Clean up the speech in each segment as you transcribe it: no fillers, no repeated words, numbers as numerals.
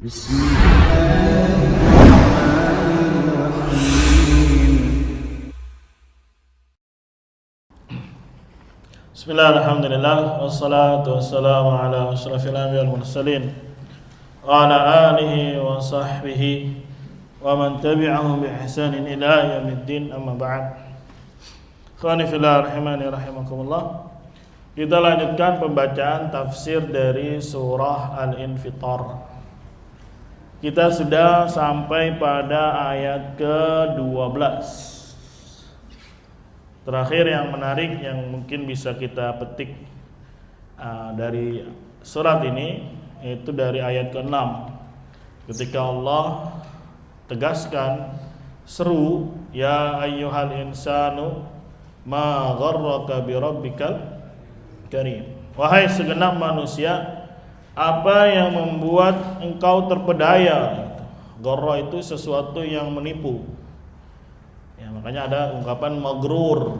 بسم الله الرحمن الرحيم بسم الله الحمد لله والصلاة والسلام على أشرف الأنبياء والمرسلين وعلى آله وصحبه ومن تبعهم بإحسان إلى يوم الدين أما بعد. Ikhwani fillah rahimani rahimakumullah. Kita lanjutkan pembacaan tafsir dari surah Al-Infitar. Kita sudah sampai pada ayat ke-12. Terakhir yang menarik yang mungkin bisa kita petik dari surat ini, yaitu dari ayat ke-6, ketika Allah tegaskan seru, ya ayyuhal insanu ma gharraka bi rabbikal karim. Wahai segenap manusia, apa yang membuat engkau terpedaya? Gharra itu sesuatu yang menipu. Ya, makanya ada ungkapan magrur,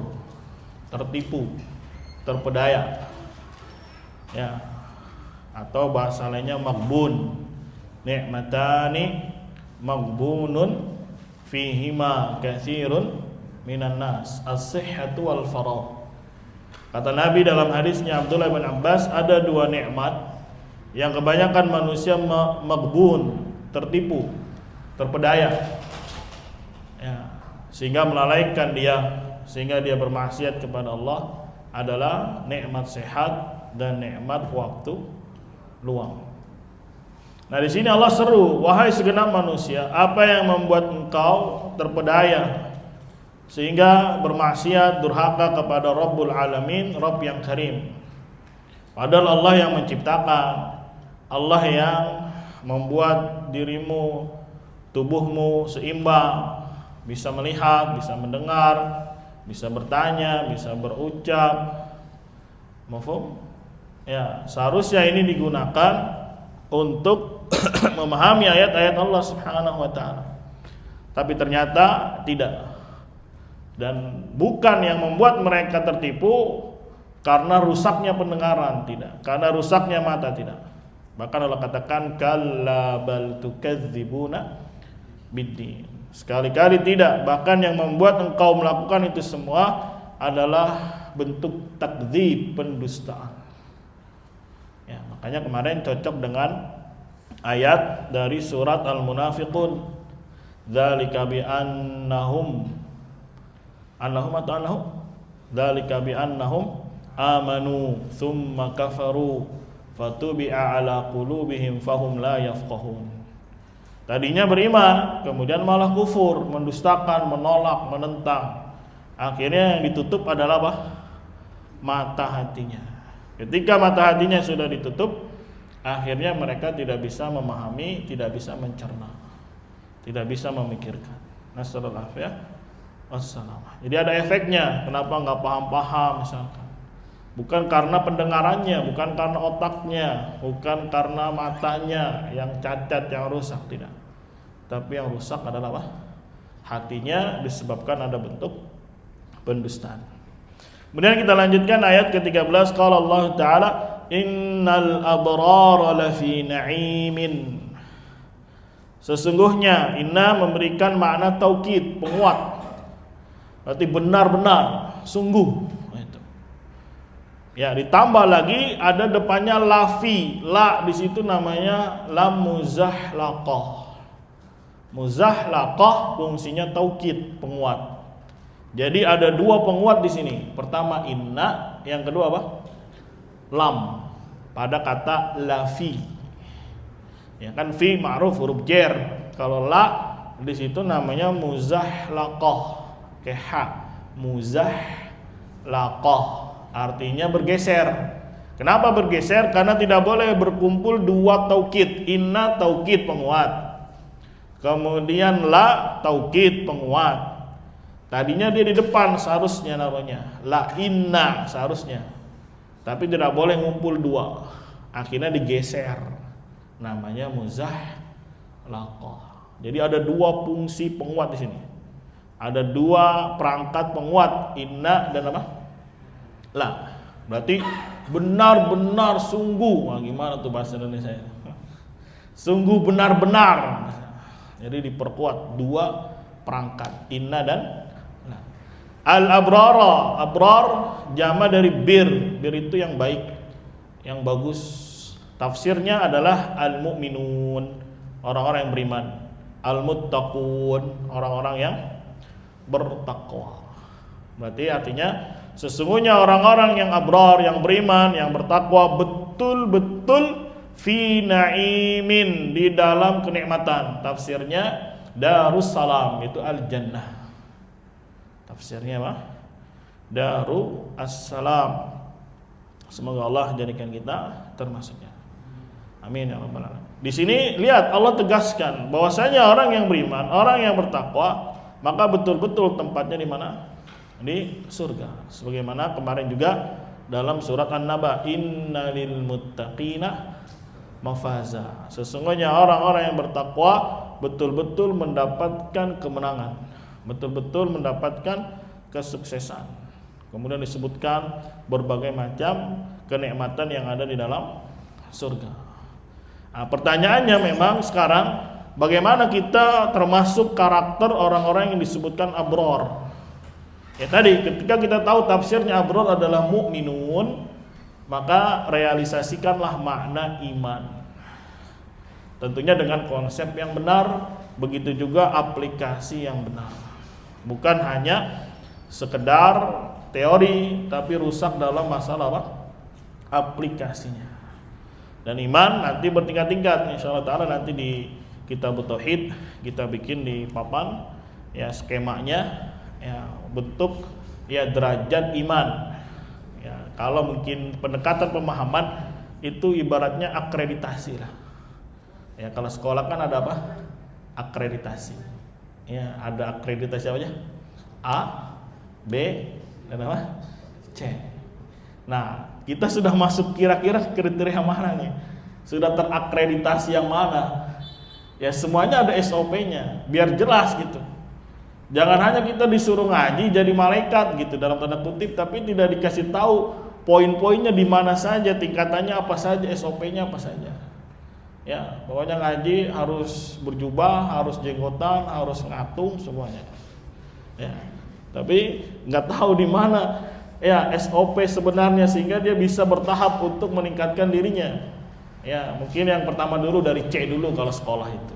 tertipu, terpedaya. Ya. Atau bahasa lainnya magbun. Ni'matani magbunun fihima katsirun minan nas, as-sihhatu wal faragh. Kata Nabi dalam hadisnya Abdullah bin Abbas, ada dua nikmat yang kebanyakan manusia magbun, tertipu, terpedaya. Ya, sehingga melalaikan dia, sehingga dia bermaksiat kepada Allah, adalah nikmat sehat dan nikmat waktu luang. Nah, di sini Allah seru, wahai segenap manusia, apa yang membuat engkau terpedaya sehingga bermaksiat, durhaka kepada Rabbul Alamin, Rabb yang karim. Padahal Allah yang menciptakan, Allah yang membuat dirimu, tubuhmu seimbang, bisa melihat, bisa mendengar, bisa bertanya, bisa berucap. Mafhum? Ya, seharusnya ini digunakan untuk memahami ayat-ayat Allah Subhanahu wa taala. Tapi ternyata tidak. Dan bukan yang membuat mereka tertipu karena rusaknya pendengaran, tidak. Karena rusaknya mata, tidak. Bahkan Allah katakan kalla bal tukadzibuna biddin. Sekali-kali tidak. Bahkan yang membuat engkau melakukan itu semua adalah bentuk takdzib, pendustaan. Ya, makanya kemarin cocok dengan ayat dari surat Al-Munafiqun. Dzalika bi annahum dzalika bi annahum amanu tsumma kafaru fatubi'a ala qulubihim fahum la yafqahun. Tadinya beriman, kemudian malah kufur, mendustakan, menolak, menentang. Akhirnya yang ditutup adalah apa? Mata hatinya. Ketika mata hatinya sudah ditutup, akhirnya mereka tidak bisa memahami, tidak bisa mencerna, tidak bisa memikirkan. Nasallallahu alaihi wasallam. Jadi ada efeknya. Kenapa nggak paham-paham misalkan? Bukan karena pendengarannya, bukan karena otaknya, bukan karena matanya yang cacat, yang rusak, tidak. Tapi yang rusak adalah apa? Hatinya, disebabkan ada bentuk pendustaan. Kemudian kita lanjutkan ayat ke-13. Qala Allah Ta'ala, innal abrara lafi na'imin. Sesungguhnya, inna memberikan makna taukid, penguat. Berarti benar-benar, sungguh. Ya, ditambah lagi ada depannya lafi. La di situ namanya lam muzahlaqah. Muzahlaqah fungsinya taukid, penguat. Jadi ada dua penguat di sini. Pertama inna, yang kedua apa? Lam pada kata lafi. Ya kan, fi ma'ruf huruf jar. Kalau la di situ namanya muzahlaqah. Kayak ha, muzahlaqah. Artinya bergeser. Kenapa bergeser? Karena tidak boleh berkumpul dua taukid. Inna taukid penguat, kemudian la taukid penguat. Tadinya dia di depan seharusnya namanya la inna seharusnya, tapi tidak boleh ngumpul dua. Akhirnya digeser, namanya muzahlaqah. Jadi ada dua fungsi penguat di sini. Ada dua perangkat penguat, inna dan apa? La. Berarti benar-benar sungguh. Wah, gimana tuh bahasa Indonesia? sungguh benar-benar. Jadi diperkuat dua perangkat, inna dan la. Al-abrara, abrar jama dari bir. Bir itu yang baik, yang bagus. Tafsirnya adalah al-mu'minun, orang-orang yang beriman. Al-muttaqun, orang-orang yang bertakwa. Berarti artinya sesungguhnya orang-orang yang abrar, yang beriman, yang bertakwa betul-betul fi na'imin, di dalam kenikmatan. Tafsirnya Darussalam, itu al-jannah. Tafsirnya apa? Darussalam. Semoga Allah jadikan kita termasuknya. Amin ya rabbal alamin. Di sini lihat Allah tegaskan bahwasanya orang yang beriman, orang yang bertakwa, maka betul-betul tempatnya di mana? Di surga. Sebagaimana kemarin juga dalam surat An-Naba, innalil muttaqina mafaza. Sesungguhnya orang-orang yang bertakwa betul-betul mendapatkan kemenangan, betul-betul mendapatkan kesuksesan. Kemudian disebutkan berbagai macam kenikmatan yang ada di dalam surga. Nah, pertanyaannya memang sekarang, bagaimana kita termasuk karakter orang-orang yang disebutkan abror? Ya tadi, ketika kita tahu tafsirnya abror adalah mu'minun, maka realisasikanlah makna iman. Tentunya dengan konsep yang benar, begitu juga aplikasi yang benar. Bukan hanya sekedar teori, tapi rusak dalam masalah apa? Aplikasinya. Dan iman nanti bertingkat-tingkat. Insyaallah taala nanti di kitab tauhid kita bikin di papan ya skemanya, ya bentuk ya derajat iman. Ya, kalau mungkin pendekatan pemahaman itu ibaratnya akreditasi lah. Ya, kalau sekolah kan ada apa? Akreditasi. Ya, ada akreditasi apa aja? A, B, dan apa? C. Nah, kita sudah masuk kira-kira kriteria mana nih? Sudah terakreditasi yang mana? Ya, semuanya ada SOP-nya, biar jelas gitu. Jangan hanya kita disuruh ngaji jadi malaikat gitu dalam tanda kutip, tapi tidak dikasih tahu poin-poinnya di mana saja, tingkatannya apa saja, SOP-nya apa saja. Ya, pokoknya ngaji harus berjubah, harus jenggotan, harus ngatung semuanya. Ya, tapi nggak tahu di mana ya SOP sebenarnya sehingga dia bisa bertahap untuk meningkatkan dirinya. Ya, mungkin yang pertama dulu dari C dulu kalau sekolah itu.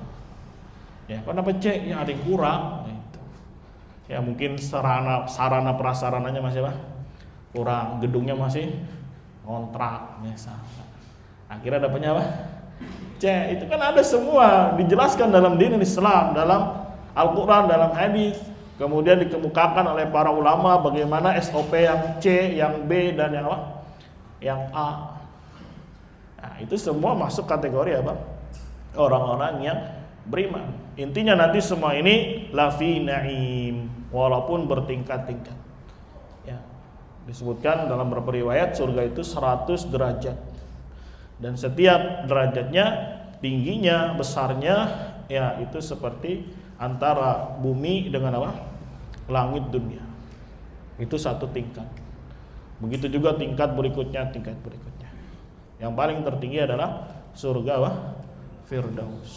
Ya, kenapa C? Ya ada yang kurang. Gitu. Ya mungkin sarana prasarananya masih apa? Kurang, gedungnya masih kontrak misalnya. Akhirnya dapatnya apa? C. Itu kan ada semua dijelaskan dalam din Islam, dalam Al-Quran, dalam hadis. Kemudian dikemukakan oleh para ulama bagaimana SOP yang C, yang B, dan yang apa? Yang A. Nah, itu semua masuk kategori apa? Orang-orang yang beriman. Intinya nanti semua ini lafi naim, walaupun bertingkat-tingkat. Ya. Disebutkan dalam beberapa riwayat surga itu 100 derajat. Dan setiap derajatnya, tingginya, besarnya, ya itu seperti antara bumi dengan apa? Langit dunia. Itu satu tingkat. Begitu juga tingkat berikutnya. Yang paling tertinggi adalah surga apa? Firdaus.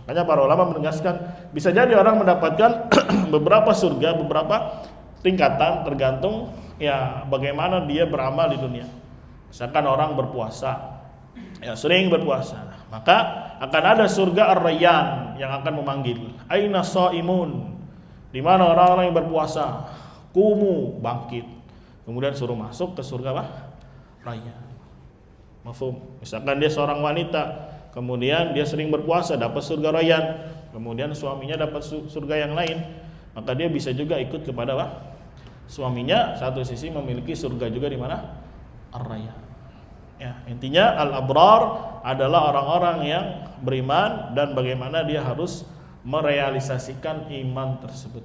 Makanya para ulama menegaskan bisa jadi orang mendapatkan beberapa surga, beberapa tingkatan tergantung ya bagaimana dia beramal di dunia. Misalkan orang berpuasa, ya sering berpuasa, maka akan ada surga Ar-Rayyan yang akan memanggil, aina shaimun, di mana orang-orang yang berpuasa, kumu, bangkit, kemudian suruh masuk ke surga apa? Rayyan. Mafhum? Misalkan dia seorang wanita, kemudian dia sering berpuasa, dapat surga Rayyan, kemudian suaminya dapat surga yang lain, maka dia bisa juga ikut kepada apa? Suaminya, satu sisi memiliki surga juga di mana? Ar-Rayyan. Ya, intinya al-abrar adalah orang-orang yang beriman dan bagaimana dia harus merealisasikan iman tersebut.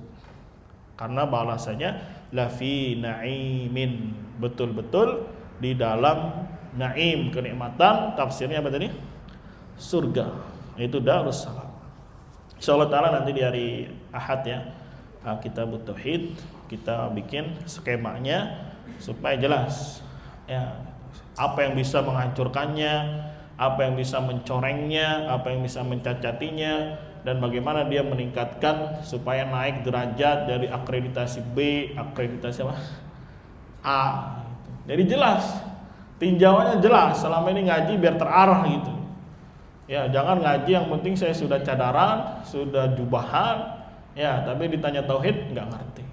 Karena balasannya lafi na'imin, betul-betul di dalam naim, kenikmatan. Tafsirnya apa tadi? Surga. Itu Darussalam. Insyaallah taala nanti di hari Ahad ya, kita tauhid, kita bikin skemanya supaya jelas ya apa yang bisa menghancurkannya, apa yang bisa mencorengnya, apa yang bisa mencacatinya, dan bagaimana dia meningkatkan supaya naik derajat dari akreditasi B, akreditasi apa? A. Jadi jelas, tinjauannya jelas. Selama ini ngaji biar terarah gitu. Ya, jangan ngaji yang penting saya sudah cadaran, sudah jubahan, ya, tapi ditanya tauhid nggak ngerti.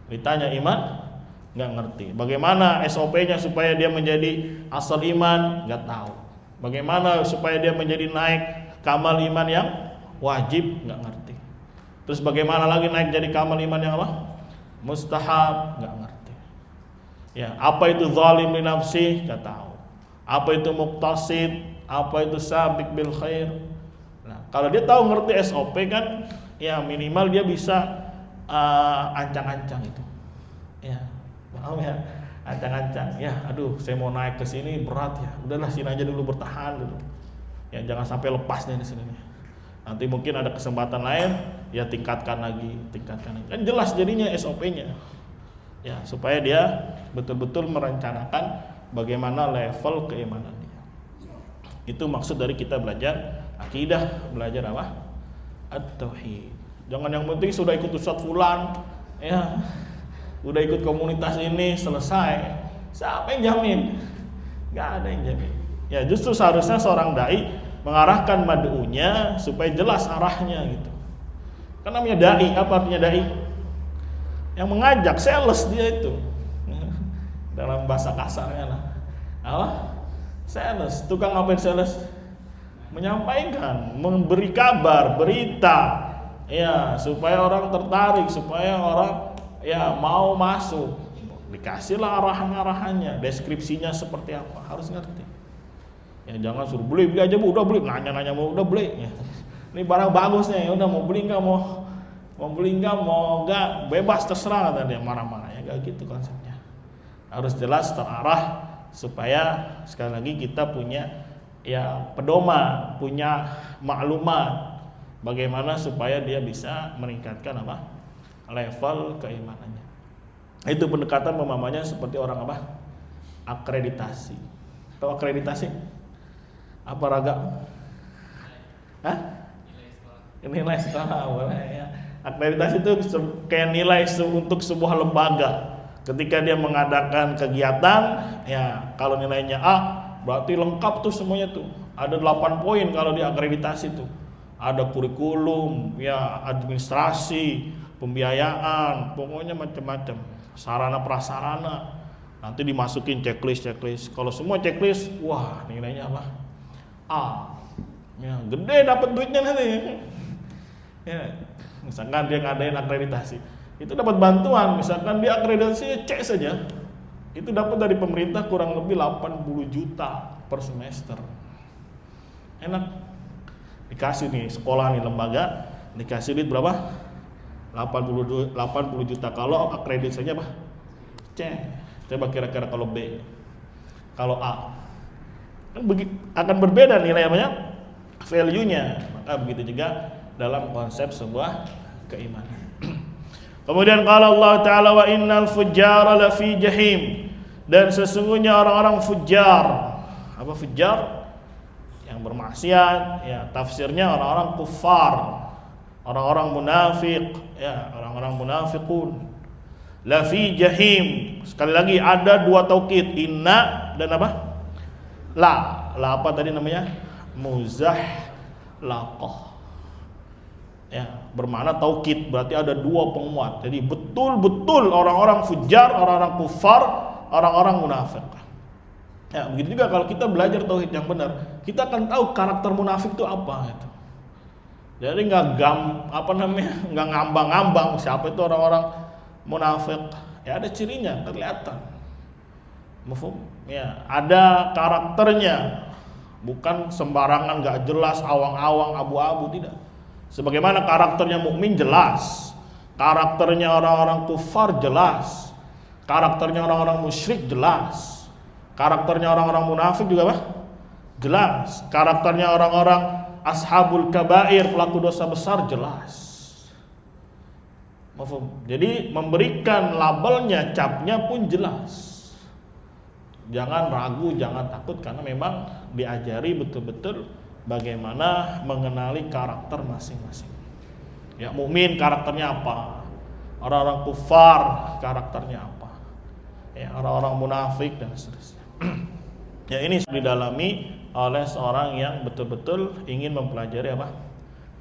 Ditanya iman nggak ngerti. Bagaimana SOP-nya supaya dia menjadi asal iman nggak tahu. Bagaimana supaya dia menjadi naik kamal iman yang wajib nggak ngerti. Terus bagaimana lagi naik jadi kamal iman yang apa? Mustahab nggak ngerti. Ya, apa itu zalim li nafsi nggak tahu. Apa itu muqtasid, apa itu sabiq bil khair. Nah, kalau dia tahu ngerti SOP kan, ya minimal dia bisa ancang-ancang itu. Ya, paham ya? Ancang-ancang. Ya, aduh, saya mau naik ke sini berat ya. Udahlah sini aja dulu, bertahan dulu. Ya, jangan sampai lepas nih di sini. Nanti mungkin ada kesempatan lain, ya tingkatkan lagi. Kan jelas jadinya SOP-nya. Ya, supaya dia betul-betul merencanakan bagaimana level keimanan dia. Itu maksud dari kita belajar akidah, belajar apa? At-tauhid. Jangan yang penting sudah ikut Ustadz Fulan, ya, udah ikut komunitas ini selesai. Siapa yang jamin? Gak ada yang jamin. Ya, justru seharusnya seorang dai mengarahkan mad'unya supaya jelas arahnya gitu. Kan namanya dai, apa artinya dai? Yang mengajak, sales dia itu. Dalam bahasa kasarnya lah. Apa? Sales. Tukang ngapain sales? Menyampaikan, memberi kabar, berita. Ya, supaya orang tertarik, supaya orang ya mau masuk. Dikasihlah arahan-arahannya, deskripsinya seperti apa, harus ngerti. Ya, jangan suruh beli aja Bu, udah beli, nanya mau udah beli. Ya. Ini barang bagus nih, udah mau beli enggak, mau beli enggak, mau enggak, bebas terserah, kata dia, marah-marah ya, enggak gitu konsepnya. Harus jelas terarah supaya sekali lagi kita punya ya pedoman, punya maklumat bagaimana supaya dia bisa meningkatkan apa? Level keimanannya. Itu pendekatan pemahamannya seperti orang apa? Akreditasi. Tahu akreditasi? Apa raga? Hah? Nilai sekolah boleh ya. Akreditasi itu kayak nilai untuk sebuah lembaga. Ketika dia mengadakan kegiatan, ya kalau nilainya A, berarti lengkap tuh semuanya tuh. Ada 8 poin kalau di akreditasi tuh. Ada kurikulum, ya administrasi, pembiayaan, pokoknya macam-macam. Sarana prasarana. Nanti dimasukin checklist. Kalau semua checklist, wah nilainya apa? A. Ya, gede dapat duitnya nanti. Ya, misalkan dia ngadain akreditasi, itu dapat bantuan. Misalkan dia akreditasi C saja, itu dapat dari pemerintah kurang lebih 80 juta per semester. Enak. Dikasih nih sekolah nih lembaga, dikasih duit berapa? 80 juta. Kalau akreditasinya apa? C. Coba kira-kira kalau B, kalau A, kan akan berbeda nilai apanya? Value-nya. Maka begitu juga dalam konsep sebuah keimanan. Kemudian qala Allah Ta'ala wa innal fujjara lafi jahim, dan sesungguhnya orang-orang fujjar. Apa fujjar? Yang bermaksiat, ya tafsirnya orang-orang kufar, orang-orang munafik, ya orang-orang munafiqun. Lafi jahim. Sekali lagi ada dua taukid, inna dan apa? La apa tadi namanya? Muzahlaqah. Ya, bermakna taukid, berarti ada dua penguat. Jadi betul-betul orang-orang fujar, orang-orang kufar, orang-orang munafik. Ya, begitu juga kalau kita belajar tauhid yang benar, kita akan tahu karakter munafik itu apa gitu. Jadi nggak ngambang-ngambang siapa itu orang-orang munafik. Ya ada cirinya, kelihatan. Mafhum? Ya, ada karakternya. Bukan sembarangan, nggak jelas, awang-awang, abu-abu, tidak. Sebagaimana karakternya mukmin jelas, karakternya orang-orang kufar jelas, karakternya orang-orang musyrik jelas, karakternya orang-orang munafik juga apa? Jelas, karakternya orang-orang ashabul kabair, pelaku dosa besar jelas. Jadi memberikan labelnya, capnya pun jelas. Jangan ragu, jangan takut, karena memang diajari betul-betul bagaimana mengenali karakter masing-masing. Ya, mukmin karakternya apa? Orang-orang kufar karakternya apa? Ya, orang-orang munafik dan seterusnya. Ya, ini didalami oleh seorang yang betul-betul ingin mempelajari apa?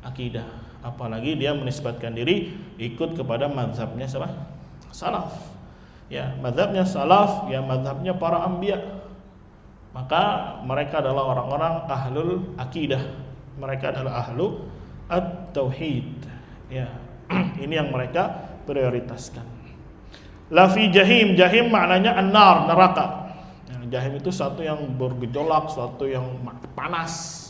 Akidah. Apalagi dia menisbatkan diri ikut kepada mazhabnya siapa? Salaf. Ya, mazhabnya salaf, ya mazhabnya para anbiya. Maka mereka adalah orang-orang ahlul akidah. Mereka adalah ahlu at-tauhid. Ya, ini yang mereka prioritaskan. Lafi jahim, jahim maknanya an-nar, neraka. Ya, jahim itu satu yang bergejolak, satu yang panas.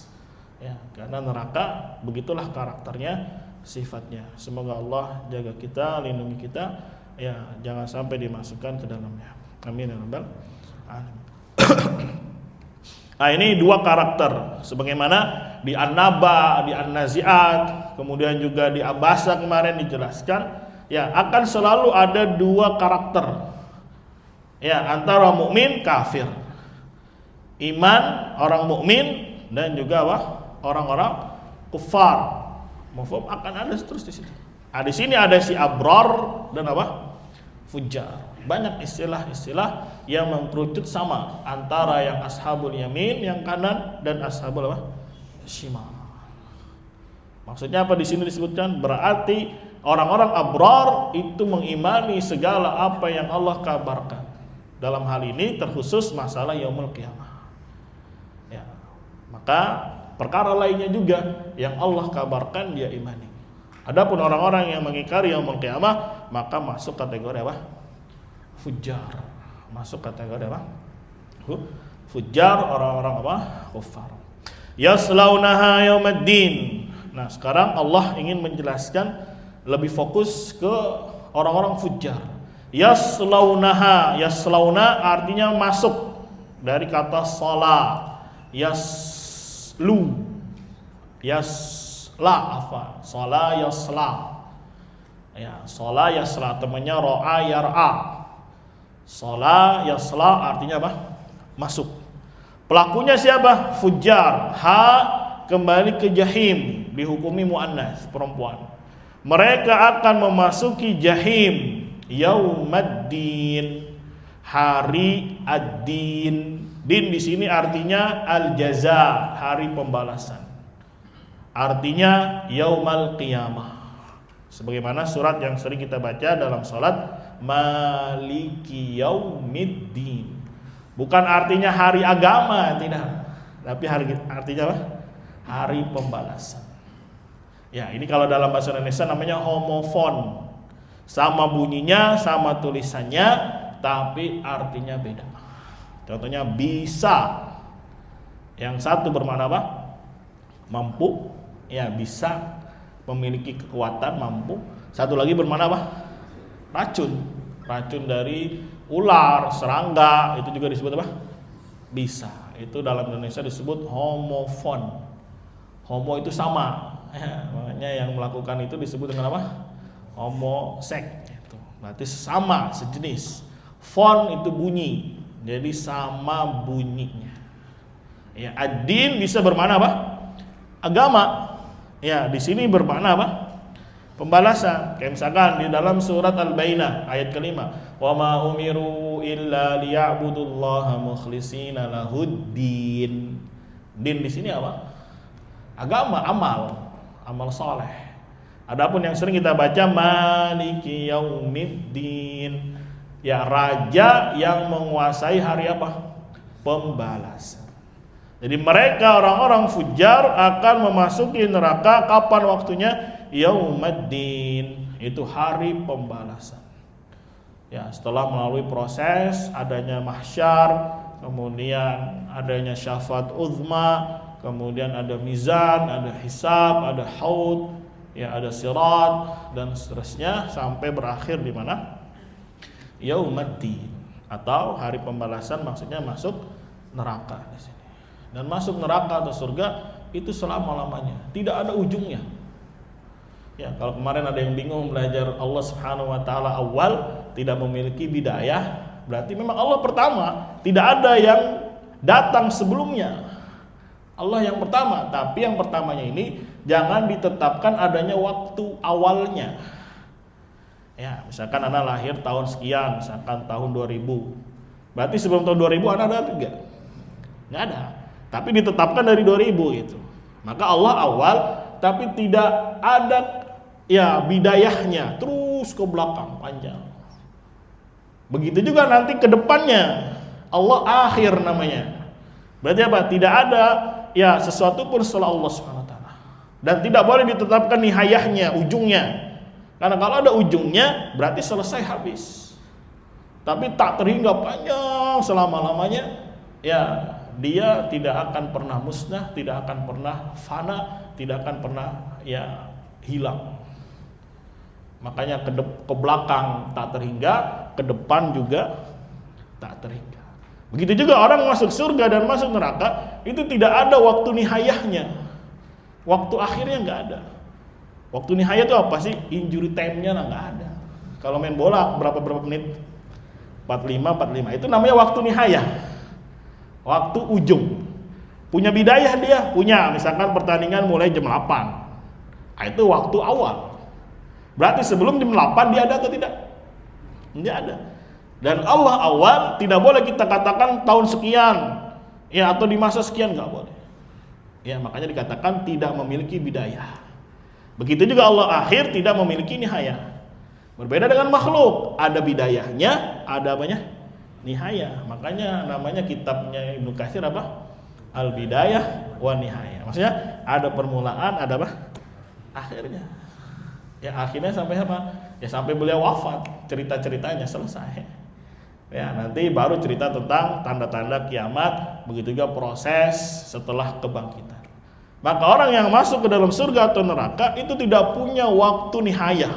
Ya, karena neraka begitulah karakternya, sifatnya. Semoga Allah jaga kita, lindungi kita, ya jangan sampai dimasukkan ke dalamnya. Amin ya rabbal alamin. Nah, ini dua karakter sebagaimana di An-Naba, di An-Nazi'at, kemudian juga di Abasa kemarin dijelaskan, ya akan selalu ada dua karakter. Ya, antara mukmin kafir. Iman orang mukmin dan juga apa? Orang-orang kufar. Mafhum, akan ada terus di situ. Nah, di sini ada si abrar dan apa? Fujar. Banyak istilah-istilah yang mengkerucut sama antara yang ashabul yamin yang kanan dan ashabul apa? Shimal. Maksudnya apa di sini disebutkan? Berarti orang-orang abrar itu mengimani segala apa yang Allah kabarkan. Dalam hal ini terkhusus masalah yaumul qiyamah. Ya. Maka perkara lainnya juga yang Allah kabarkan dia imani. Adapun orang-orang yang mengingkari yaumul qiyamah maka masuk kategori apa? Fujar. Masuk kategori apa? Fujar, orang-orang apa? Kufar. Yaslaunaha yaumiddin. Nah, sekarang Allah ingin menjelaskan lebih fokus ke orang-orang fujar. Yaslaunaha, yaslauna artinya masuk dari kata sala. Yaslu. Yasla apa? Sala yasla. Ya, sala yasla temannya ro'a yar'a. Sala yasla artinya apa? Masuk. Pelakunya siapa? Fujar. Ha kembali ke jahim, dihukumi muannats, perempuan. Mereka akan memasuki jahim yaumaddin, hari ad-din. Din di sini artinya al-jaza, hari pembalasan. Artinya yaumal qiyamah. Sebagaimana surat yang sering kita baca dalam salat, Maliki yaumiddin. Bukan artinya hari agama, tidak. Tapi artinya apa? Hari pembalasan. Ya, ini kalau dalam bahasa Indonesia namanya homofon. Sama bunyinya, sama tulisannya, tapi artinya beda. Contohnya bisa. Yang satu bermakna apa? Mampu. Ya, bisa, memiliki kekuatan, mampu. Satu lagi bermakna apa? Racun. Racun dari ular, serangga, itu juga disebut apa? Bisa. Itu dalam Indonesia disebut homofon. Homo itu sama. Ya, makanya yang melakukan itu disebut dengan apa? Homoseks. Itu berarti sama, sejenis. Fon itu bunyi, jadi sama bunyinya. Ya, ad-din bisa bermakna apa? Agama. Ya, di sini bermakna apa? Pembalasan. Kayak misalkan di dalam surat Al-Bainah ayat kelima, wa ma umiru illa liya'budullaha mukhlishina lahuddin. Din di sini apa? Agama, amal soleh. Adapun yang sering kita baca Maliki yaumiddin, ya raja yang menguasai hari apa? Pembalasan. Jadi mereka orang-orang fujar akan memasuki neraka kapan waktunya? Yaumiddin, itu hari pembalasan. Ya, setelah melalui proses adanya mahsyar, kemudian adanya syafaat uzma, kemudian ada mizan, ada hisab, ada haud, ya ada sirat dan seterusnya sampai berakhir di mana? Yaumiddin, atau hari pembalasan, maksudnya masuk neraka di sini. Dan masuk neraka atau surga itu selama-lamanya, tidak ada ujungnya. Ya, kalau kemarin ada yang bingung belajar Allah Subhanahu wa taala awal, tidak memiliki bidayah, berarti memang Allah pertama, tidak ada yang datang sebelumnya. Allah yang pertama, tapi yang pertamanya ini jangan ditetapkan adanya waktu awalnya. Ya, misalkan anak lahir tahun sekian, misalkan tahun 2000. Berarti sebelum tahun 2000 anak ada enggak? Enggak ada. Tapi ditetapkan dari 2000 gitu. Maka Allah awal, tapi tidak ada ya bidayahnya, terus ke belakang panjang. Begitu juga nanti ke depannya, Allah akhir namanya. Berarti apa? Tidak ada ya sesuatu pun setelah Allah SWT. Dan tidak boleh ditetapkan nihayahnya, ujungnya. Karena kalau ada ujungnya berarti selesai, habis. Tapi tak terhingga panjang selama-lamanya, ya dia tidak akan pernah musnah, tidak akan pernah fana, tidak akan pernah ya hilang. Makanya ke belakang tak terhingga, ke depan juga tak terhingga. Begitu juga orang masuk surga dan masuk neraka, itu tidak ada waktu nihayahnya. Waktu akhirnya nggak ada. Waktu nihayah itu apa sih? Injury time-nya nggak ada. Kalau main bola berapa menit? 45. Itu namanya waktu nihayah. Waktu ujung. Punya bidayah dia, punya. Misalkan pertandingan mulai jam 8. Nah, itu waktu awal. Berarti sebelum jam 8 dia ada atau tidak? Tidak ada. Dan Allah awal tidak boleh kita katakan tahun sekian, ya atau di masa sekian, nggak boleh. Ya makanya dikatakan tidak memiliki bidayah. Begitu juga Allah akhir tidak memiliki nihayah. Berbeda dengan makhluk, ada bidayahnya, ada apanya? Nihayah. Makanya namanya kitabnya Ibnu Katsir apa? Al-Bidayah wa Nihayah. Maksudnya ada permulaan, ada apa? Akhirnya. Ya akhirnya sampai apa? Ya sampai beliau wafat, cerita-ceritanya selesai. Ya nanti baru cerita tentang tanda-tanda kiamat, begitu juga proses setelah kebangkitan. Maka orang yang masuk ke dalam surga atau neraka itu tidak punya waktu nihayah.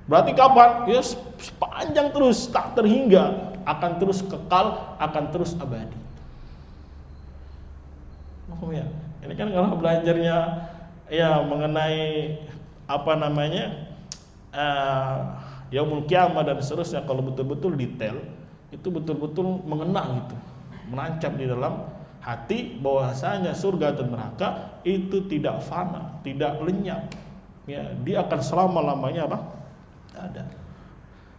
Berarti kapan? Ya sepanjang terus, tak terhingga, akan terus kekal, akan terus abadi. Oh ya, ini kan kalau belajarnya ya mengenai apa namanya yaumul kiamah dan seterusnya, kalau betul-betul detail itu betul-betul mengena gitu, menancap di dalam hati bahwasanya surga dan neraka itu tidak fana, tidak lenyap. Ya, dia akan selama-lamanya apa? Ada.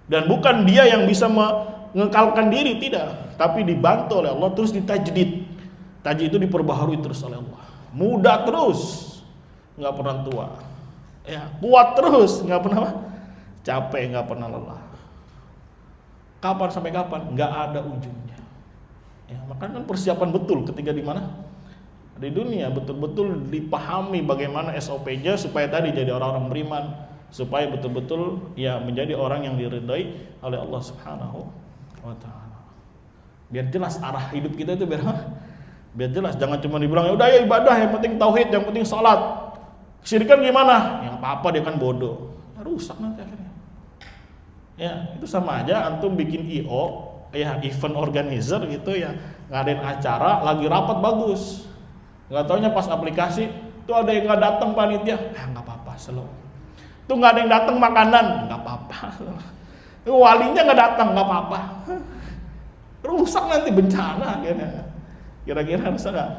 Dan bukan dia yang bisa mengekalkan diri, tidak, tapi dibantu oleh Allah terus ditajdid. Tajdid itu diperbaharui terus oleh Allah. Muda terus, nggak pernah tua. Ya, kuat terus, nggak pernah apa? Capek, nggak pernah lelah. Kapan sampai kapan? Nggak ada ujungnya. Ya, makanya kan persiapan betul ketika di mana? Di dunia betul-betul dipahami bagaimana SOP-nya supaya tadi jadi orang-orang beriman, supaya betul-betul ya menjadi orang yang diridhai oleh Allah Subhanahu wa taala. Biar jelas arah hidup kita itu biar jelas, jangan cuma dibilang ya udah ya ibadah, yang penting tauhid, yang penting salat. Kesyirikan gimana? Yang apa dia kan bodoh. Ya, rusak nanti akhirnya. Ya, itu sama aja antum bikin IO ya event organizer gitu ya, ngadain acara lagi rapat bagus, nggak taunya pas aplikasi tuh ada yang nggak datang panitia, nggak apa-apa slow. Tuh nggak ada yang datang makanan, nggak apa-apa. Walinya nggak datang, nggak apa-apa. Rusak nanti bencana kira-kira rusak nggak?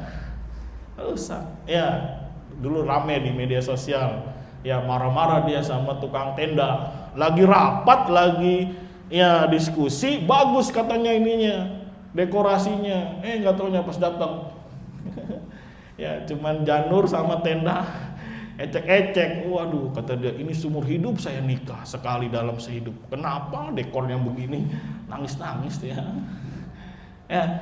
Rusak. Ya dulu rame di media sosial, ya marah-marah dia sama tukang tenda, lagi rapat lagi. Ya diskusi bagus katanya ininya, dekorasinya, nggak taunya pas datang ya cuman janur sama tenda, ecek-ecek. Waduh, kata dia, ini seumur hidup saya nikah sekali dalam sehidup, kenapa dekornya begini? Nangis-nangis dia. Ya,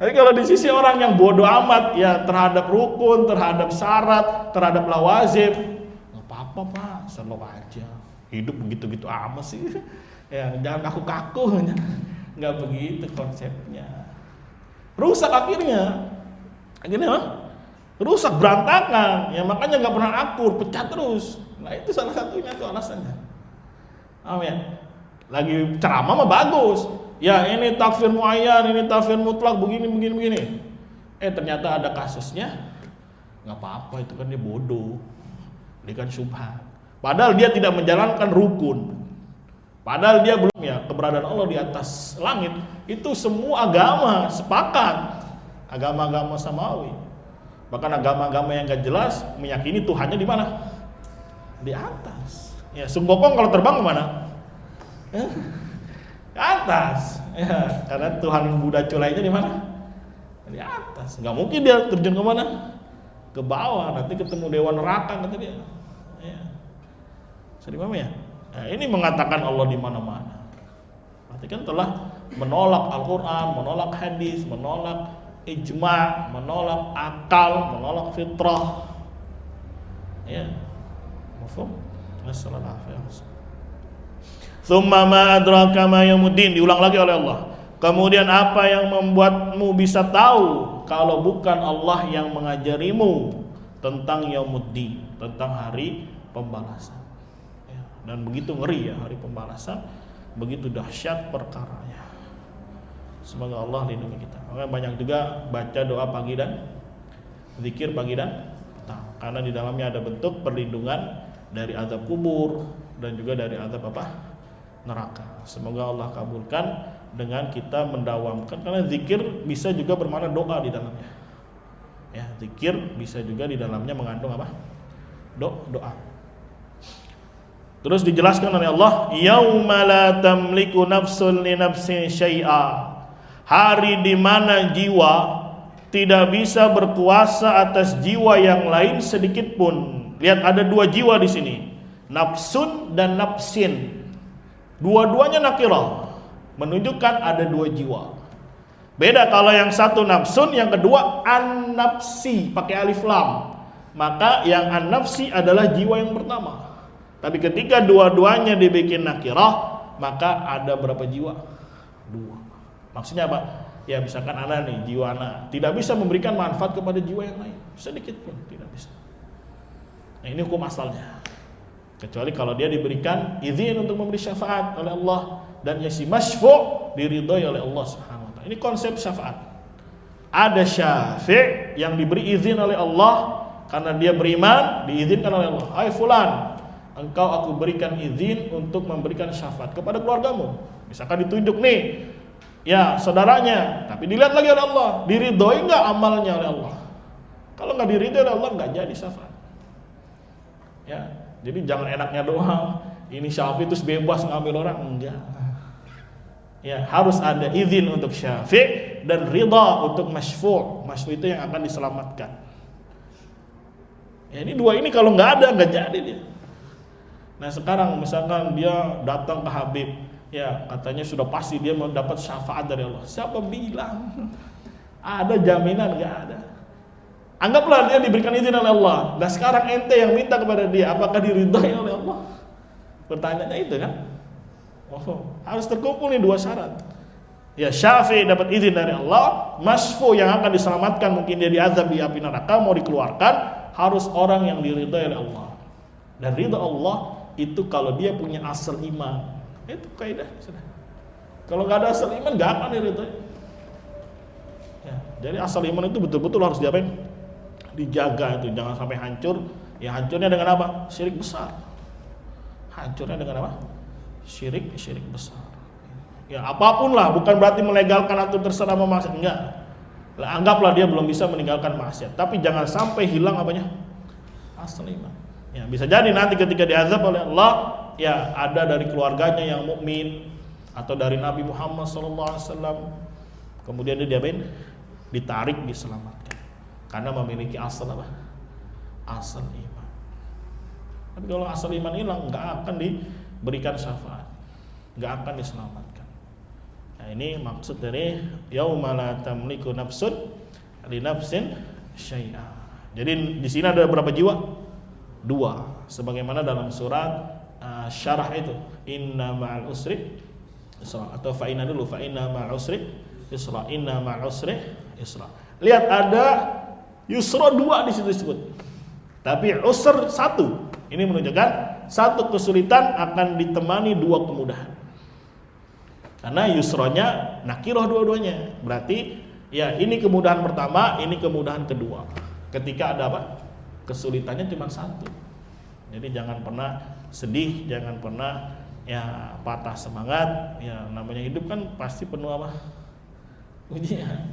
tapi kalau di sisi orang yang bodoh amat ya terhadap rukun, terhadap syarat, terhadap lawazim, nggak apa-apa pak, slow aja. Hidup begitu-gitu amat sih. Ya, jangan kaku-kaku. Nggak begitu konsepnya. Rusak akhirnya. Gini mah. Rusak, berantakan. Ya makanya nggak pernah akur, pecah terus. Nah, itu salah satunya tuh alasannya. Amin. Lagi ceramah mah bagus. Ya, ini takfir muayyan, ini takfir mutlak, begini. Ternyata ada kasusnya. Nggak apa-apa, itu kan dia bodoh. Dia kan syubhat. Padahal dia tidak menjalankan rukun. Padahal dia belum, ya, keberadaan Allah di atas langit itu semua agama sepakat, agama-agama samawi. Bahkan agama-agama yang gak jelas meyakini Tuhannya di mana? Di atas. Ya, Sunggokong kalau terbang kemana? Ke atas. Ya, karena Tuhan Buddha Culainya di mana? Di atas. Gak mungkin dia terjun ke mana? Ke bawah, nanti ketemu dewa neraka kata dia. Ya. Bisa dipahami ya? Nah, ini mengatakan Allah di mana-mana. Berarti kan telah menolak Al-Quran, menolak hadis, menolak ijma', menolak akal, menolak fitrah. Ya, mafhum? Assalamualaikum. Tsumma ma adraka ma yaumuddin, diulang lagi oleh Allah. Kemudian apa yang membuatmu bisa tahu kalau bukan Allah yang mengajarimu tentang yaumuddin, tentang hari pembalasan. Dan begitu ngeri ya hari pembalasan, begitu dahsyat perkaranya. Semoga Allah lindungi kita. Makanya banyak juga baca doa pagi dan zikir pagi dan petang, karena di dalamnya ada bentuk perlindungan dari azab kubur dan juga dari azab neraka. Semoga Allah kabulkan dengan kita mendawamkan, karena zikir bisa juga bermakna doa di dalamnya. Ya, zikir bisa juga di dalamnya mengandung doa. Terus dijelaskan oleh Allah, yauma la tamliku nafsun li nafsin syai'a. Hari di mana jiwa tidak bisa berkuasa atas jiwa yang lain sedikit pun. Lihat, ada dua jiwa di sini, nafsun dan nafsin. Dua-duanya nakirah, menunjukkan ada dua jiwa. Beda kalau yang satu nafsun, yang kedua an-nafsi pakai alif lam. Maka yang an-nafsi adalah jiwa yang pertama. Tapi ketika dua-duanya dibikin nakirah, maka ada berapa jiwa? Dua. Maksudnya apa? Ya misalkan anak nih, jiwa anak tidak bisa memberikan manfaat kepada jiwa yang lain, sedikit pun tidak bisa. Nah, ini hukum asalnya. Kecuali kalau dia diberikan izin untuk memberi syafaat oleh Allah, dan yang si masyfu' diridhoi oleh Allah Subhanahu wa taala. Ini konsep syafaat. Ada syafi' yang diberi izin oleh Allah karena dia beriman, diizinkan oleh Allah. Hai fulan, engkau aku berikan izin untuk memberikan syafaat kepada keluargamu. Misalkan ditunjuk nih, ya saudaranya, tapi dilihat lagi oleh Allah, diridhoi nggak amalnya oleh Allah. Kalau nggak diridhoi oleh Allah, nggak jadi syafaat. Ya, jadi jangan enaknya doang, ini syafi' terus bebas ngambil orang, enggak. Ya, harus ada izin untuk syafi' dan ridha untuk masyfu'. Masyfu' itu yang akan diselamatkan. Ya, ini dua ini kalau nggak ada, nggak jadi dia. Nah sekarang misalkan dia datang ke Habib, ya katanya sudah pasti dia mau dapat syafaat dari Allah. Siapa bilang? Ada jaminan? Nggak ada. Anggaplah dia diberikan izin oleh Allah. Nah sekarang ente yang minta kepada dia, apakah diridhai oleh Allah? Pertanyaannya itu kan. Harus terkumpul nih dua syarat. Ya, syafi' dapat izin dari Allah, masyfu' yang akan diselamatkan, mungkin dia diazab di api neraka mau dikeluarkan, harus orang yang diridhai oleh Allah. Dan ridha Allah itu kalau dia punya asal iman. Itu kaidah sudah. Kalau nggak ada asal iman nggak akan diridhoi. Ya, jadi asal iman itu betul-betul harus diapain? Dijaga itu, jangan sampai hancur. Ya hancurnya dengan apa? Syirik besar. Hancurnya dengan apa? Syirik besar. Ya apapun lah, bukan berarti melegalkan atau terserah maksiat, enggak. Lah anggaplah dia belum bisa meninggalkan maksiat, tapi jangan sampai hilang apanya? Asal iman. Ya, bisa jadi nanti ketika diazab oleh Allah, ya ada dari keluarganya yang mukmin atau dari Nabi Muhammad SAW, kemudian dia diapain? Ditarik, diselamatkan karena memiliki asal apa? Asal iman. Tapi kalau asal iman hilang, nggak akan diberikan syafaat, nggak akan diselamatkan. Nah ini maksud dari yauma la tamliku nafsun li nafsin syai'a. Jadi di sini ada berapa jiwa? Dua, sebagaimana dalam surat Syarah itu, inna ma'al usri yusra, atau fa inna ma'al usri yusra, inna ma'al usri yusra. Lihat ada yusra dua di situ disebut, tapi usr satu. Ini menunjukkan satu kesulitan akan ditemani dua kemudahan. Karena yusronya nakirah dua-duanya, berarti ya ini kemudahan pertama, ini kemudahan kedua. Ketika ada apa? Kesulitannya cuma satu. Jadi jangan pernah sedih, jangan pernah ya patah semangat. Ya namanya hidup kan pasti penuh apa? Ujian.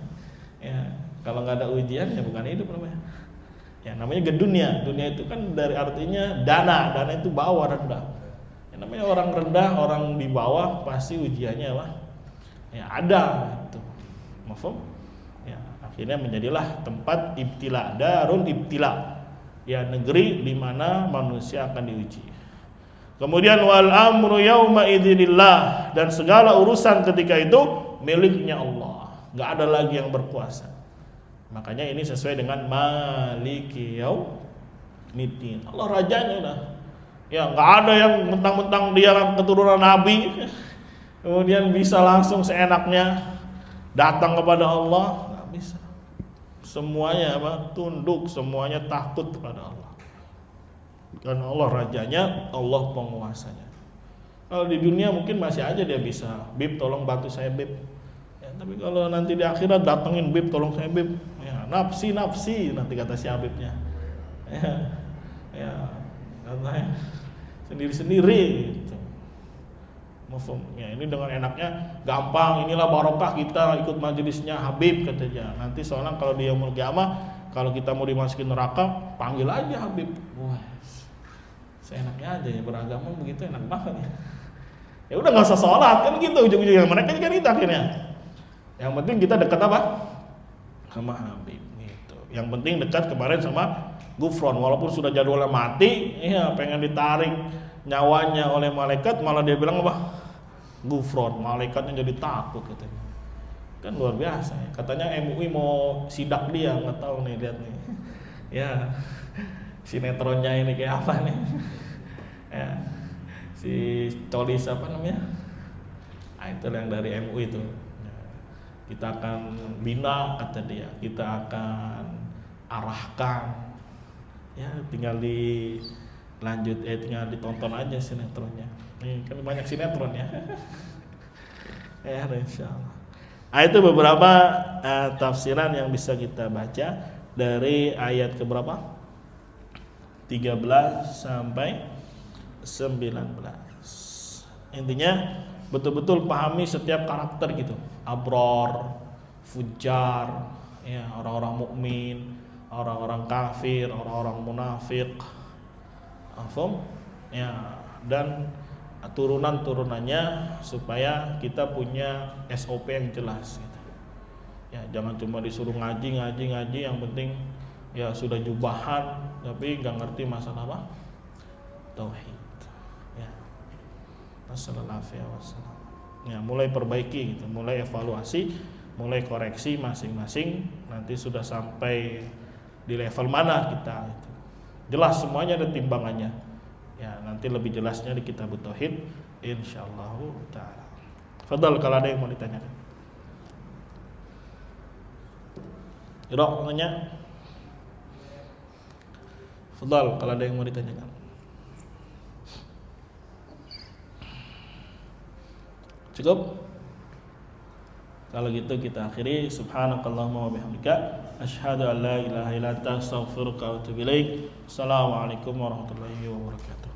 Ya kalau nggak ada ujian ya bukan hidup namanya. Ya namanya gedunia. Dunia itu kan dari artinya dana itu bawah, rendah. Ya, namanya orang rendah, orang di bawah pasti ujiannya apa? Ya ada itu. Mafhum? Ya akhirnya menjadilah tempat ibtila, darul ibtila. Ya negeri di mana manusia akan diuji. Kemudian wal amru yauma idzinillah, dan segala urusan ketika itu miliknya Allah. Enggak ada lagi yang berkuasa. Makanya ini sesuai dengan maliki yaumiddin. Allah rajanya udah. Ya enggak ada yang mentang-mentang dia keturunan nabi kemudian bisa langsung seenaknya datang kepada Allah, enggak bisa. Semuanya apa? Tunduk, semuanya takut kepada Allah. Karena Allah rajanya, Allah penguasanya. Kalau di dunia mungkin masih aja dia bisa, Bib tolong bantu saya Bib. Ya, tapi kalau nanti di akhirat datengin Bib tolong saya Bib, ya, nafsi nanti kata si Habibnya. Ya katanya sendiri-sendiri gitu. Ya ini dengan enaknya gampang, inilah barokah kita ikut majelisnya Habib katanya. Nanti soalnya kalau di yaumul qiyamah, kalau kita mau dimasukin neraka, panggil aja Habib. Wah, seenaknya aja ya, beragama begitu enak banget ya. Ya udah nggak usah sholat kan gitu ujung-ujungnya, mereka juga gitu akhirnya. Yang penting kita dekat apa? Sama Habib gitu. Yang penting dekat kemarin sama Gufron, walaupun sudah jadwalnya mati, ya pengen ditarik nyawanya oleh malaikat, malah dia bilang apa? Gufron, malaikatnya jadi takut katanya. Kan luar biasa ya. Katanya MUI mau sidak dia, nggak tahu nih, lihat nih. Ya sinetronnya ini kayak apa nih? Ya, si Colis apa namanya? Nah, itu yang dari MUI itu. Ya, kita akan bina kata dia, kita akan arahkan. Ya tinggal tinggal ditonton aja sinetronnya. Nih kan banyak sinetron ya. Ya insyaallah. Nah, itu beberapa tafsiran yang bisa kita baca dari ayat keberapa? 13 sampai 19. Intinya betul-betul pahami setiap karakter gitu. Abror, fujar, ya orang-orang mukmin, orang-orang kafir, orang-orang munafik. Afum? Ya, dan turunan-turunannya supaya kita punya SOP yang jelas gitu. Ya, jangan cuma disuruh ngaji yang penting ya sudah jubahan tapi nggak ngerti masalah apa? Tauhid. Ya. Wassalamualaikum. Ya, mulai perbaiki gitu, mulai evaluasi, mulai koreksi masing-masing, nanti sudah sampai di level mana kita gitu. Jelas semuanya ada timbangannya. Ya, nanti lebih jelasnya di kitab tauhid insyaallah taala. Fadhal kalau ada yang mau ditanyakan. Irok nanya. Fadhal kalau ada yang mau ditanyakan. Cukup? Kalau gitu kita akhiri. Subhanakallahumma wa bihamdika asyhadu an la ilaha illa anta astaghfiruka wa atubu ilaik. Assalamualaikum warahmatullahi wabarakatuh.